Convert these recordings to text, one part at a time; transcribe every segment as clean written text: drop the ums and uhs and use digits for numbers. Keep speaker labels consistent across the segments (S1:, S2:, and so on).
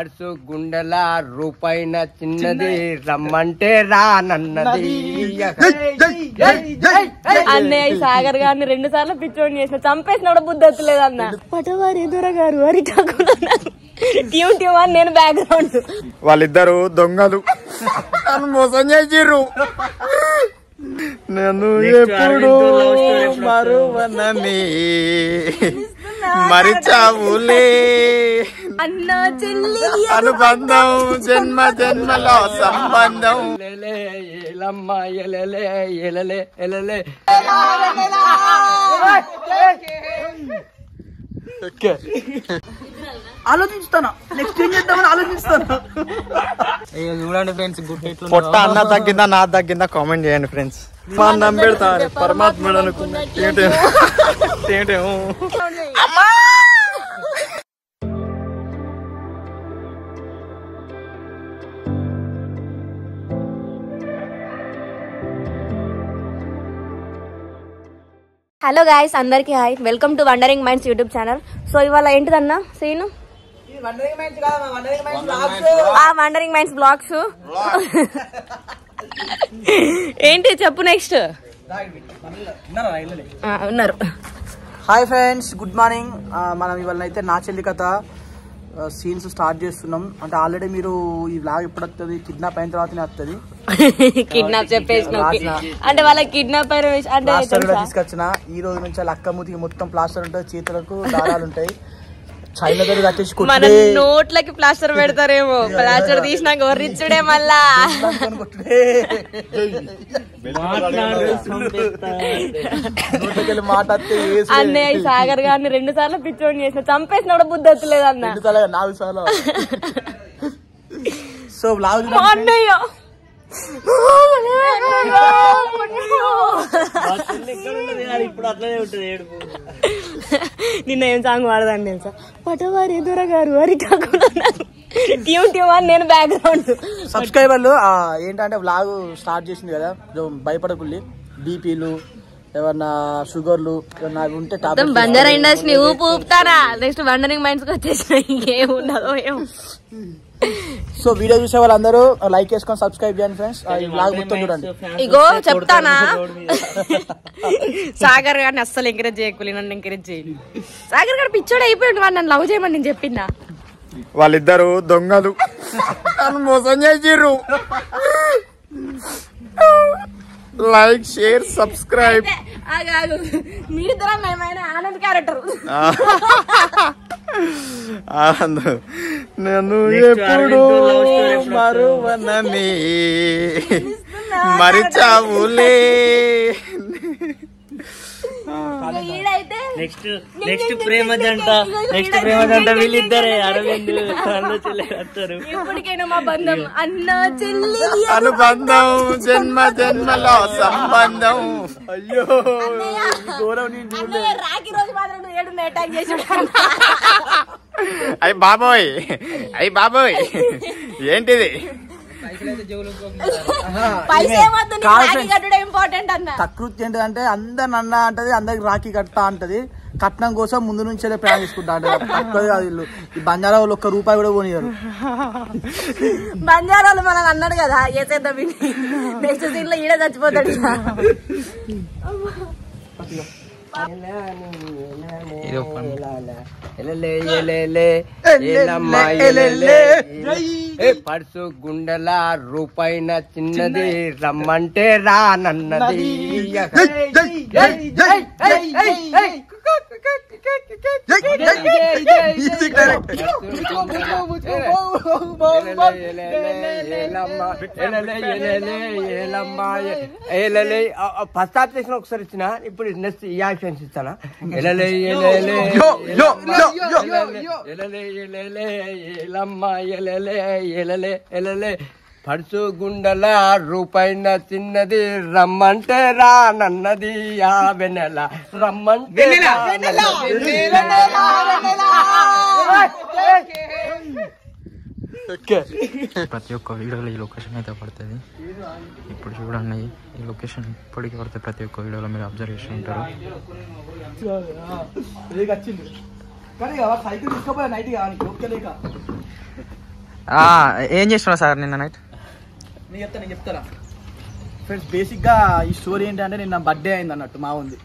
S1: అర్సు గుండెల రూపాయిన చిన్నది రమ్మంటే రానన్నది.
S2: అన్నయ్య సాగర్ గారిని 2 సార్లు పిచ్చోని చేసిన, చంపేసిన కూడా బుద్ధి వస్తలేదు అన్న. పటవారి దొరగారు అరి కాకుండా ట్యూన్ ట్యూన్ అని నేను బ్యాక్గ్రౌండ్.
S3: వాళ్ళిద్దరు దొంగలు నన్ను మోసం చేసిర్రు. నేను ఎప్పుడు మరువనని మరిచావులే
S2: అన్న చెల్లి
S3: అనుబంధం జన్మ జన్మల సంబంధం.
S1: ఏలమ్మ ఎలలే ఎలలే ఎలలే.
S4: ఆలోచిస్తాను నెక్స్ట్ ఏం చేద్దామని ఆలోచిస్తాను.
S1: చూడండి ఫ్రెండ్స్,
S3: పొట్ట అన్న తగ్గిందా నా తగ్గిందా కామెంట్ చేయండి ఫ్రెండ్స్. మా నమ్మెడతారు పరమాత్ముడు అనుకున్నా.
S2: హలో గాయస్, అందరికి hi, welcome to wondering minds YouTube channel. So ఇవాళ ఏంటిదన్నా సీను? వండరింగ్ మైండ్స్ బ్లాగ్స్ ఏంటి చెప్పు. నెక్స్ట్ ఉన్నారు.
S4: Hi friends, good morning. మనం ఇవాళ అయితే నా చెల్లి కథ సీన్స్ స్టార్ట్ చేస్తున్నాం. అంటే ఆల్రెడీ మీరు ఈ వ్లాగ్ ఎప్పుడు వస్తుంది, కిడ్నాప్ అయిన తర్వాతనే వస్తుంది.
S2: కిడ్నాప్ చెప్పేసిన అంటే వాళ్ళ కిడ్నాప్ అంటే
S4: తీసుకొచ్చిన. ఈ రోజు నుంచి వాళ్ళ అక్క మూతికి మొత్తం ప్లాస్టర్ ఉంటుంది, చేతులకు దారాలు ఉంటాయి. చైనా కట్టేసి
S2: నోట్లకి ప్లాస్టర్ పెడతారేమో. ప్లాస్టర్ తీసినాక ఒర్రిచ్చుడే మళ్ళా. అన్నయ్య సాగర్ గారిని 2 సార్లు పిచ్చోని చేసిన, చంపేసిన కూడా బుద్ధి వస్తలేదు అన్న.
S4: 4 సార్లు. సో వ్లాగ్
S2: అన్నయ్య నిన్న ఏం సాంగ్ వాడదాన్ని తెలుసా? పటవారి దొరగారు అరి కాకుండా ట్యూన్ ట్యూన్ అని నేను బ్యాక్గ్రౌండ్.
S4: సబ్స్క్రైబర్లు ఏంటంటే వ్లాగ్ స్టార్ట్ చేసింది కదా, భయపడకుల్లి. బీపీలు ఏమన్నా షుగర్లు ఏమన్నా ఉంటే
S2: బంజారా ఇండస్ట్రీ ఊపుతారా. నెక్స్ట్ వండరింగ్ మైండ్స్ వచ్చేసిన ఇంకేం ఉండదో ఏమో.
S4: సో వీడియో చూసే వాళ్ళందరూ లైక్ చేసుకొని సబ్స్క్రైబ్ చేయండి ఫ్రెండ్స్. వ్లాగ్ మొత్తం చూడండి.
S2: ఇగో చెప్తానా, సాగర్ గారిని అస్సలు ఎంకరేజ్ చేయకులి, నన్ను ఎంకరేజ్ చేయండి. సాగర్ గారు పిచ్చోడు అయిపోయాడు, వాడు నన్ను లవ్ చేయమని నేను చెప్పిందా.
S3: వాళ్ళిద్దరు దొంగలు నన్ను మోసం చేసిర్రు. Like, share, subscribe.
S2: మీరిద్దరం ఏమైనా ఆనంద్ క్యారెక్టర్.
S3: నేను ఎప్పుడు మరువనని మరిచావులే.
S1: నెక్స్ట్ ప్రేమ జంట వీళ్ళిద్దరే అరవింద్ చెల్లి.
S2: ఇప్పటికైనా మా బంధం అన్న చెల్లి
S3: అనుబంధం జన్మ జన్మల సంబంధం. అయ్యో
S2: రాఖీ రోజు మాత్రం 7 అటాక్ చేసి.
S3: అయ్యి బాబోయ్, అయ్యి బాబోయ్, ఏంటిది?
S4: ప్రకృతి ఏంటంటే అందరు అన్న అంటది, అందరికి రాఖీ కట్టా అంటది. కట్నం కోసం ముందు నుంచే ప్లాన్ చేసుకుంటా అంటారు. వీళ్ళు ఈ బంజారా వాళ్ళు ₹1 కూడా పోనీయారు.
S2: బంజారాలు మనం అన్నాడు కదా, ఏసేద్దాం నెక్స్ట్ సీన్ లో ఈడే చచ్చిపోతాడు.
S1: పర్సు గుండెల రూపాయిన చిన్నది రమ్మంటే రానన్నది. ఫస్ట్ చేసిన ఒకసారి ఇచ్చిన, ఇప్పుడు నెక్స్ట్ ఈ యాక్షన్స్ ఇస్తానా. పర్సు గుండెల రూపాయిన చిన్నది రమ్మంటే రానన్నది. ఆ వెన్నెల రమ్మంటే
S5: ప్రతి ఒక్క వీడియోలో ఈ లొకేషన్ అయితే పడుతుంది. ఇప్పుడు చూడండి, ఈ లొకేషన్ ఇప్పటికీ పడుతుంది. ప్రతి ఒక్క వీడియోలో మీరు అబ్జర్వ్ చేసి ఉంటారు.
S4: సైకిల్ తీసుకోపోయా నైట్ కానీ ఓకే లేక
S5: ఏం చేస్తున్నావు సార్ నిన్న నైట్?
S4: నేను చెప్తారా ఫ్రెండ్స్. బేసిక్గా ఈ స్టోరీ ఏంటంటే నిన్న బర్త్డే అయింది అన్నట్టు. మా ఉంది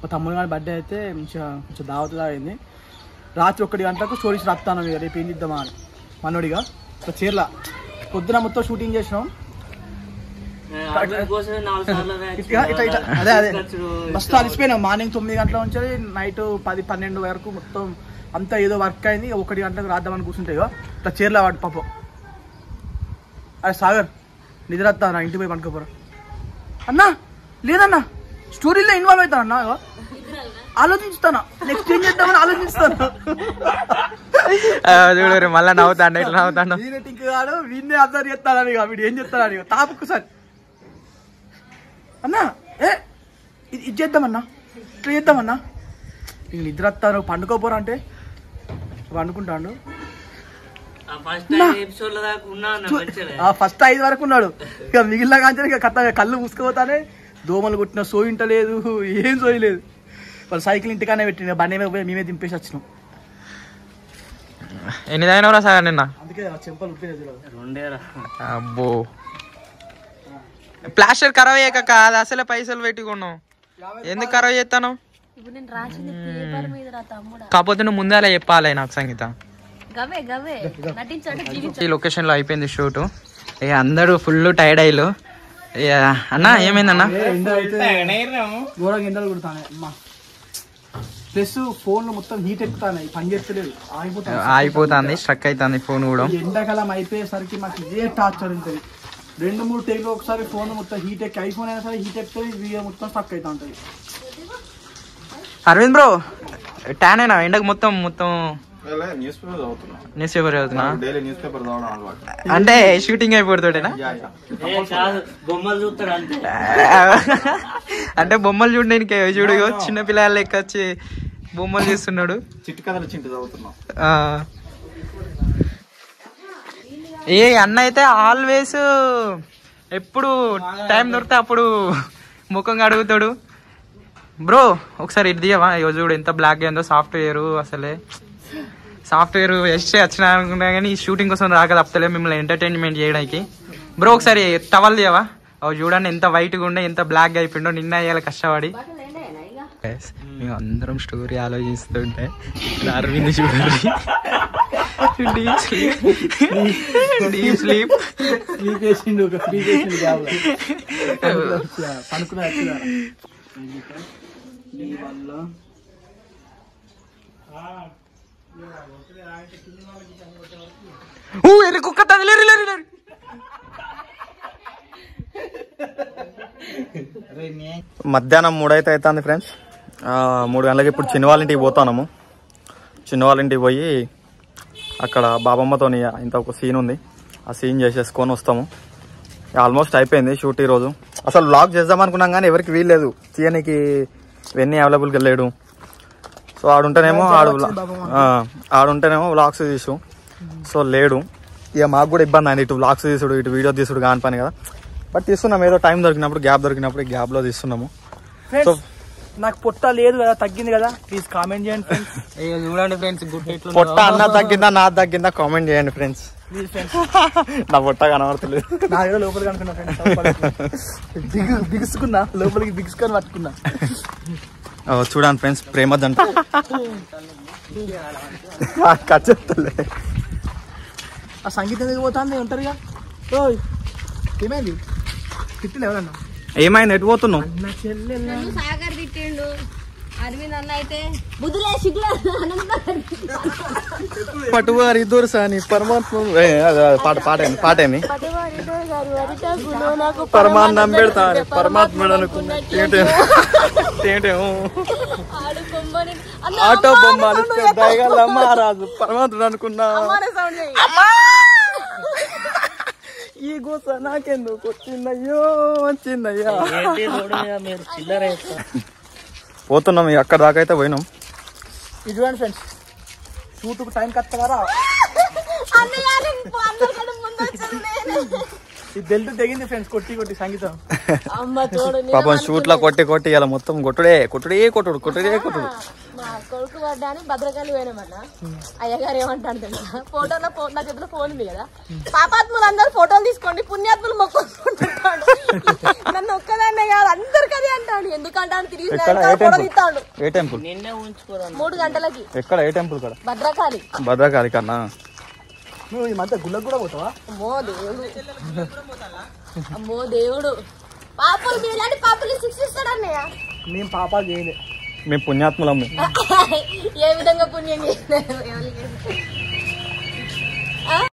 S4: మా తమ్ముడు గారి బర్త్డే అయితే కొంచెం దావతుగా అయింది. రాత్రి 1 గంటలకు స్టోరీస్ రాస్తాను ఇక రేపు ఏం చేద్దామా అని మనోడిగా. సో చీరల పొద్దున మొత్తం షూటింగ్ చేసినాం. అదే మస్తు అలిసిపోయినాం. మార్నింగ్ 9 గంటల నుంచి నైట్ 10-12 వరకు మొత్తం అంతా ఏదో వర్క్ అయింది. 1 గంటలకు రాద్దామని కూర్చుంటే ఇట్లా చీరల వాడు పాపం. అరే సాగర్ నిద్ర వస్తా నా ఇంటికి పోయి పండుకోపోరా అన్నా. లేదన్నా స్టోరీలో ఇన్వాల్వ్ అవుతాను అన్నా. ఆలోచిస్తాను నెక్స్ట్ ఏం చేద్దామని ఆలోచిస్తాను.
S5: చూడు మళ్ళీ నవ్వుతాను ఇట్లా నవ్వుతాను.
S4: వీడికి కాదు వీడినే అబ్జర్వ్ చేస్తాను ఇక. వీడు ఏం చెప్తాను ఇక తాపుకు సార్ అన్నా. ఇది చేద్దామన్నా ఇట్లా చేద్దామన్నా. ఇంక నిద్ర వస్తాను పండుకోపోరా అంటే పండుకుంటాడు. ఫస్ట్ 5 వరకు ఉన్నాడు. ఇక మిగిలిన కాంచని ఇక కళ్ళు మూసుకుపోతానే. దోమలు కొట్టిన సోయింటలేదు, ఏం సోయలేదు. వాళ్ళు సైకిల్ ఇంటికానే పెట్టిన బండి మీద పోయి మేమే దింపేసి వచ్చినాం.
S5: ఎన్ని తాగినవరా సార్ నిన్న?
S4: అందుకే చెంపలు ఉప్పినది.
S5: అబ్బో ప్లాస్టర్ ఖరాబ్ అయ్యాక కాదు అసలే పైసలు పెట్టుకున్నావు. ఎందుకు ఖరాబ్ చేస్తాను? కాకపోతే నువ్వు ముందే అలా చెప్పాలి నాకు సంగీత. ఈ లొకేషన్ లో అయిపోయింది షూట్. ఇక అందరూ ఫుల్ టైర్డ్ అయ్యారు. అన్నా ఏమైందన్నా?
S4: ఘోరంగా ఎండలు కొడతానే ప్లస్ ఫోన్ మొత్తం హీట్ ఎక్కుతాయి, పని చేస్తలేదు,
S5: ఆగిపోతుంది, స్ట్రక్ అవుతుంది ఫోన్ కూడా.
S4: ఎండాకాలం అయిపోయేసరికి మాకు ఇదే టార్చర్ ఉంటుంది. 2-3 టైంలో ఒకసారి ఫోన్ మొత్తం హీట్ ఎక్కి, ఐఫోన్ అయినా సరే హీట్ ఎక్కుతుంది, వీడియో మొత్తం స్ట్రక్ అవుతా ఉంటుంది.
S5: అరవింద్ బ్రో ట్యాన్ అయినా ఎండకు మొత్తం న్యూస్ పేపర్ చదువుతున్నా అంటే షూటింగ్ అయిపోతుంటేనా? అంటే బొమ్మలు చూడడానికి చూడు చిన్న పిల్లల లెక్క వచ్చి బొమ్మలు చూస్తున్నాడు. ఏ అన్న అయితే ఆల్వేస్ ఎప్పుడు టైం దొరికితే అప్పుడు ముఖం అడుగుతాడు. బ్రో ఒకసారి ఇది తీయవా? చూడు ఎంత బ్లాక్ అయిందో సాఫ్ట్వేర్. అసలే సాఫ్ట్వేర్ ఎస్టే వచ్చినా అనుకున్నా కానీ షూటింగ్ కోసం రాక తప్పలే మిమ్మల్ని ఎంటర్టైన్మెంట్ చేయడానికి. బ్రో ఒకసారి టవల్ తీయవా? చూడండి ఎంత వైట్గా ఉండే, ఎంత బ్లాక్గా అయిపోయిండో నిన్న అయ్యాలి కష్టపడి. మేము అందరం స్టోరీ ఆలోచిస్తుంటే అరవింద్ చూడండి డీప్ స్లీప్ కుక్క
S3: మధ్యాహ్నం 3 అయితే అవుతుంది ఫ్రెండ్స్. 3 గంటలకి ఇప్పుడు చిన్న వాళ్ళ ఇంటికి పోతాము. చిన్న వాళ్ళ ఇంటికి పోయి అక్కడ బాబమ్మతో ఇంత ఒక సీన్ ఉంది, ఆ సీన్ చేసేసుకొని వస్తాము. ఆల్మోస్ట్ అయిపోయింది షూట్ ఈరోజు. అసలు వ్లాగ్ చేద్దాం అనుకున్నాం కానీ ఎవరికి వీల్లేదు, తీయనికి ఇవన్నీ అవైలబుల్గా లేడు. సో ఆడుంటేనేమో వ్లాగ్స్ తీసు, సో లేడు. ఇక మాకు కూడా ఇబ్బంది అయింది, ఇటు వ్లాగ్స్ తీసుడు ఇటు వీడియో తీసుడు కాని పని కదా. బట్ తీస్తున్నాం, ఏదో టైం దొరికినప్పుడు గ్యాప్ దొరికినప్పుడు గ్యాప్లో తీస్తున్నాము. సో
S4: నాకు పొట్ట లేదు కదా, తగ్గింది కదా, ప్లీజ్ కామెంట్ చేయండి ఫ్రెండ్స్.
S5: చూడండి ఫ్రెండ్స్,
S3: పొట్ట అన్న తగ్గిందా నా తగ్గిందా కామెంట్ చేయండి ఫ్రెండ్స్. నా పొట్ట కనబడతలేదు,
S4: నా ఏదో లోపలికి అనుకున్నా ఫ్రెండ్స్. బిగుసుకున్నా లోపలికి, బిగుసుకొని పట్టుకున్నా.
S3: చూడండి ఫ్రెండ్స్, ప్రేమ జంట చెప్తలే.
S4: ఆ సంగీతం పోతాంది ఉంటారుగా. ఏమైంది తిట్టిన ఎవరన్నా?
S3: ఏమైంది, ఎటు పోతున్నావు?
S2: సాగర్ తిట్టిండు, అరవింద్ అన్న అయితే
S3: పటువారి ఇద్దరు సాని పరమాత్మ పాటేమి పరమాన్నం పెడతా పరమాత్మ అనుకున్నా. ఆటో బొమ్మలు దయగల మహారాజు పరమాత్ముడు అనుకున్నా. ఈ గోస నాకెందుకు వచ్చిందయ్యో వచ్చిందయ్యా. పోతున్నాం, అక్కడ దాకా అయితే పోయినాం.
S4: ఇది చూడండి ఫ్రెండ్స్, షూట్కు టైం కత్తగారా ఈ బెల్ట్ తెగింది ఫ్రెండ్స్, కొట్టి కొట్టి సంగీతం.
S2: అమ్మ తోడు
S3: పాపం షూట్ లో కొట్టి ఇలా మొత్తం కొట్టుడే
S2: మా కొడుకు పడ్డాని భద్రకాళి పోయినామన్నా అయ్యగారు ఏమంటాడు తెలుసా ఫోటోలో నా చేతిలో ఫోన్ ఉంది కదా పాపాత్ములు అందరు ఫోటోలు తీసుకోండి పుణ్యాత్ములు మొక్కుంటాడు నన్ను ఒక్కదాన్నే కాదు అందరికి అదే అంటాడు ఎందుకంటాడు తిరిగి ఫోటో తీస్తాడు
S3: ఏ టెంపుల్
S2: 3 గంటలకి
S3: ఎక్కడ ఏ టెంపుల్ కదా
S2: భద్రకాళి
S3: కన్నా
S4: నువ్వు ఈ మధ్య గుళ్ళకు కూడా పోతావా?
S2: అమ్మో దేవుడు పాపలు మీలాంటి పాపలు శిక్షిస్తాడన్నయ్య
S4: మేము పాపాలు చేయలే
S3: మేము పుణ్యాత్ములం
S2: ఏ విధంగా పుణ్యం చేసినారు